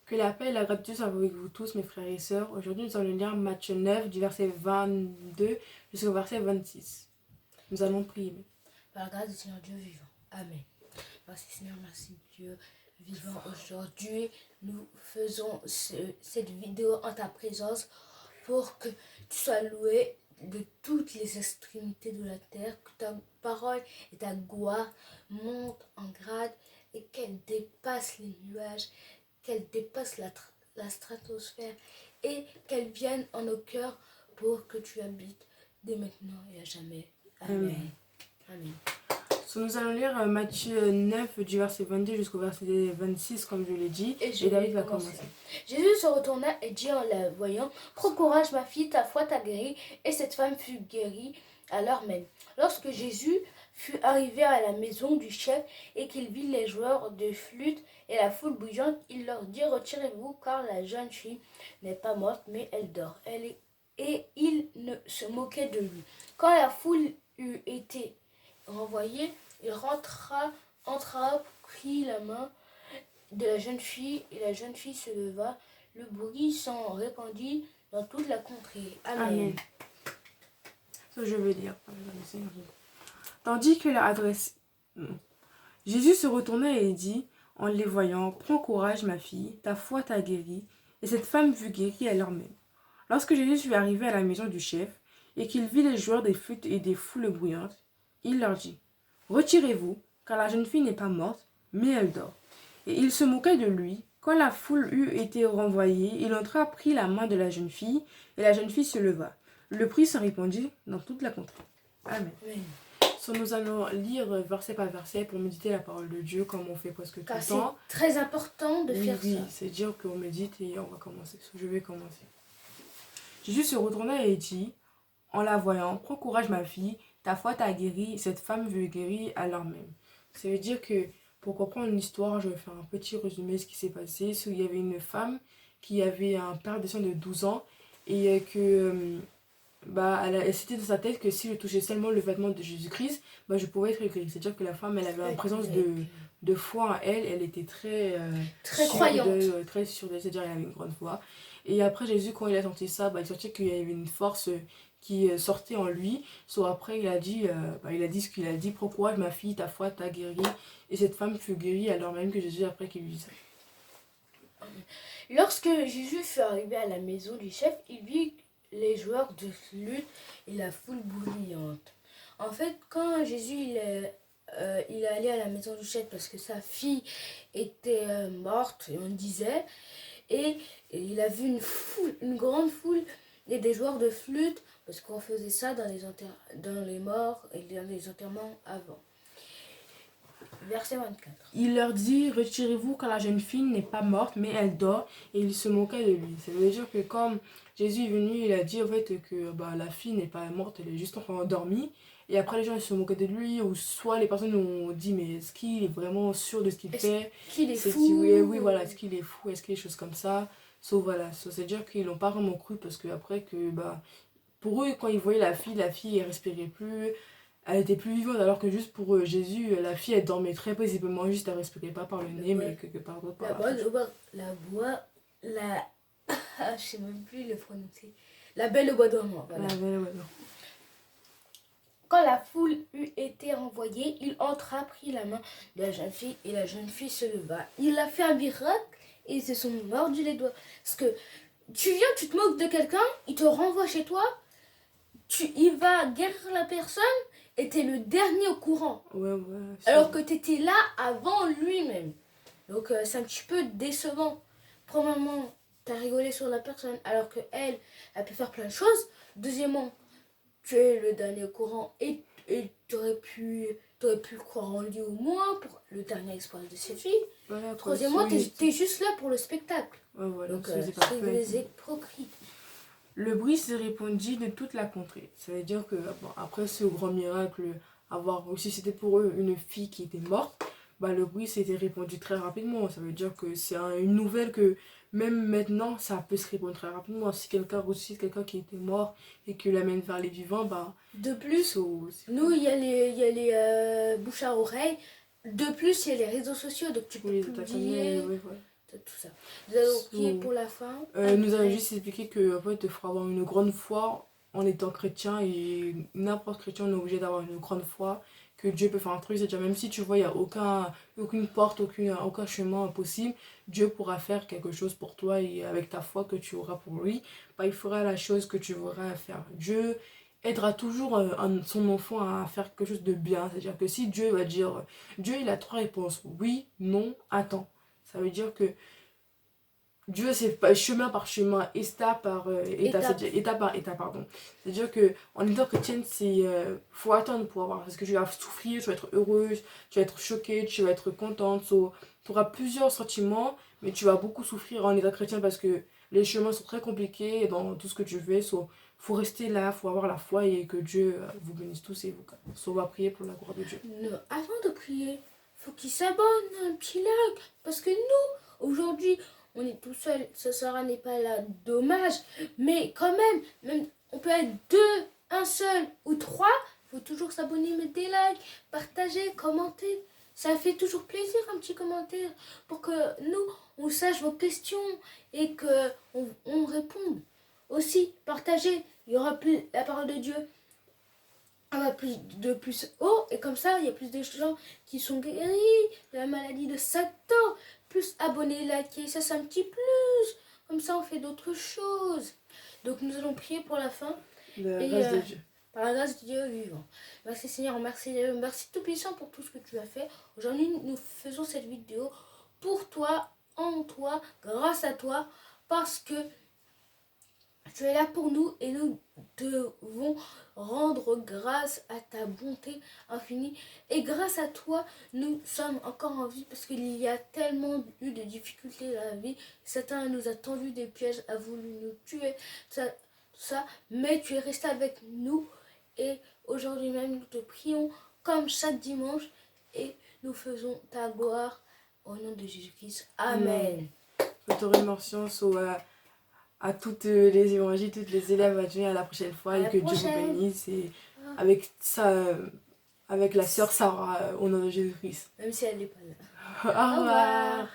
Que la paix et la gratitude soient avec vous tous, mes frères et sœurs. Aujourd'hui, nous allons lire Matthieu 9, du verset 22 jusqu'au verset 26. Nous allons prier. Par la grâce du Seigneur Dieu vivant. Amen. Merci Seigneur, merci Dieu vivant. Aujourd'hui, nous faisons cette vidéo en ta présence pour que tu sois loué de toutes les extrémités de la terre, que ta parole et ta gloire montent en grade et qu'elle dépasse les nuages, qu'elle dépasse la stratosphère et qu'elle vienne en nos cœurs pour que tu habites dès maintenant et à jamais. Amen. Amen. So, nous allons lire Matthieu 9 du verset 22 jusqu'au verset 26 comme je l'ai dit et David va commencer. Jésus se retourna et dit en la voyant: Prends courage ma fille, ta foi t'a guérie. Et cette femme fut guérie à l'heure même. Lorsque Jésus fut arrivé à la maison du chef et qu'il vit les joueurs de flûte et la foule bouillante, il leur dit: Retirez-vous car la jeune fille n'est pas morte mais elle dort. Et il ne se moquait de lui. Quand la foule eut été renvoyé, il entra, prit la main de la jeune fille, et la jeune fille se leva. Le bruit s'en répandit dans toute la contrée. Amen. So, je vais lire. Tandis que Jésus se retourna et dit, en les voyant: Prends courage ma fille, ta foi t'a guérie. Et cette femme fut guérie à l'heure même. Lorsque Jésus fut arrivé à la maison du chef, et qu'il vit les joueurs des flûtes et des foules bruyantes, il leur dit: Retirez-vous, car la jeune fille n'est pas morte, mais elle dort. Et il se moquait de lui. Quand la foule eut été renvoyée, il entra, prit la main de la jeune fille, et la jeune fille se leva. Le prix se répandit dans toute la contrée. Amen. Amen. So, nous allons lire verset par verset pour méditer la parole de Dieu comme on fait presque tout le temps. C'est très important de faire ça. Oui, c'est dire qu'on médite et on va commencer. So, je vais commencer. Jésus se retourna et dit, en la voyant: Prends courage ma fille, ta foi t'a guérie. Cette femme fut guérie à l'heure même. Ça veut dire que pour comprendre l'histoire, je vais faire un petit résumé de ce qui s'est passé. Il y avait une femme qui avait un père décent de 12 ans et que elle s'était dans sa tête que si je touchais seulement le vêtement de Jésus-Christ, je pouvais être guérie. C'est-à-dire que la femme, elle avait une présence de foi en elle. Elle était très croyante. Très sûre d'elle, c'est-à-dire qu'elle avait une grande foi. Et après Jésus, quand il a senti ça, il sentit qu'il y avait une force qui sortait en lui. Après, il a dit ce qu'il a dit: Prends courage ma fille, ta foi t'a guérie. Et cette femme fut guérie alors même que Jésus, après qu'il lui dit ça. Lorsque Jésus fut arrivé à la maison du chef, il vit les joueurs de flûte et la foule bruyante. En fait, quand Jésus il est allé à la maison du chef parce que sa fille était morte, on disait, et il a vu une grande foule et des joueurs de flûte, parce qu'on faisait ça dans les morts et dans les enterrements avant. Verset 24. Il leur dit: Retirez-vous car la jeune fille n'est pas morte mais elle dort. Et il se moquait de lui. Ça veut dire que comme Jésus est venu, il a dit en fait que la fille n'est pas morte, elle est juste encore endormie. Et après les gens ils se moquaient de lui, ou soit les personnes ont dit: mais est-ce qu'il est vraiment sûr de ce qu'il fait? Est-ce qu'il est fou? Oui, voilà, est-ce qu'il est fou? Est-ce qu'il y a des choses comme ça? Voilà, c'est-à-dire qu'ils l'ont pas vraiment cru parce que après que pour eux, quand ils voyaient la fille elle respirait plus, elle était plus vivante, alors que juste pour Jésus, la fille elle dormait très paisiblement, juste elle respirait pas par le nez, mais quelque part d'autre par je sais même plus le prononcer. La belle au bois dormant. Voilà. La belle au bois dormant. Quand la foule eut été renvoyée, il entra, prit la main de la jeune fille, et la jeune fille se leva. Il a fait un miracle et ils se sont mordus les doigts. Parce que tu viens, tu te moques de quelqu'un, il te renvoie chez toi, il va guérir la personne et t'es le dernier au courant. Ouais, alors que t'étais là avant lui-même. Donc c'est un petit peu décevant. Premièrement, t'as rigolé sur la personne alors qu'elle peut faire plein de choses. Deuxièmement, tu es le dernier au courant et t'aurais pu croire en lui au moins pour le dernier espoir de cette fille. Voilà, troisièmement, t'es juste là pour le spectacle. Ouais, voilà, donc c'est des hypocrites. Le bruit se répandit de toute la contrée. Ça veut dire que après ce grand miracle, avoir ressuscité pour eux une fille qui était morte, le bruit s'était répandu très rapidement. Ça veut dire que c'est une nouvelle que même maintenant, ça peut se répandre très rapidement. Si quelqu'un ressuscite quelqu'un qui était mort et que l'amène vers les vivants, de plus, nous, il y a les bouches à oreille. De plus, il y a les réseaux sociaux, donc tu peux publier. tout ça. Nous allons prier So, pour la fin. nous allons juste expliquer que en fait, il faut avoir une grande foi en étant chrétien et n'importe chrétien est obligé d'avoir une grande foi que Dieu peut faire un truc. C'est-à-dire même si tu vois, il n'y a aucune porte, aucun chemin possible, Dieu pourra faire quelque chose pour toi et avec ta foi que tu auras pour lui, bah, il fera la chose que tu voudras faire. Dieu aidera toujours son enfant à faire quelque chose de bien. C'est-à-dire que si Dieu va dire, Dieu il a trois réponses, oui, non, attends. Ça veut dire que Dieu, c'est pas chemin par chemin, étape par étape, étape par étape, pardon. C'est-à-dire que en étant chrétienne, faut attendre pour avoir, parce que tu vas souffrir, tu vas être heureuse, tu vas être choquée, tu vas être contente. Tu auras plusieurs sentiments, mais tu vas beaucoup souffrir en étant chrétienne parce que les chemins sont très compliqués dans tout ce que tu fais. Faut rester là, faut avoir la foi et que Dieu vous bénisse tous et vous. On va prier pour la gloire de Dieu. Avant de prier, faut qu'il s'abonne, un petit like, parce que nous, aujourd'hui, on est tout seul, ce Sarah n'est pas là, dommage, mais quand même on peut être deux, un seul ou trois, faut toujours s'abonner, mettre des likes, partager, commenter. Ça fait toujours plaisir un petit commentaire pour que nous, on sache vos questions et que on réponde. Aussi, partagez, il y aura plus la parole de Dieu. On va plus haut et comme ça il y a plus de gens qui sont guéris de la maladie de Satan. Plus abonnés, likés, ça c'est un petit plus. Comme ça on fait d'autres choses. Donc nous allons prier pour la fin. La grâce de Dieu. Par la grâce de Dieu vivant. Merci Seigneur, merci Tout-Puissant pour tout ce que tu as fait. Aujourd'hui nous faisons cette vidéo pour toi, en toi, grâce à toi, parce que tu es là pour nous et nous devons rendre grâce à ta bonté infinie. Et grâce à toi, nous sommes encore en vie parce qu'il y a tellement eu de difficultés dans la vie. Satan nous a tendu des pièges, a voulu nous tuer, tout ça. Mais tu es resté avec nous et aujourd'hui même nous te prions comme chaque dimanche et nous faisons ta gloire au nom de Jésus-Christ. Amen. Je te remercie à toutes les évangiles, toutes les élèves, à la prochaine fois et que Dieu vous bénisse. Et avec avec la sœur Sarah, au nom de Jésus-Christ. Même si elle n'est pas là. Au revoir.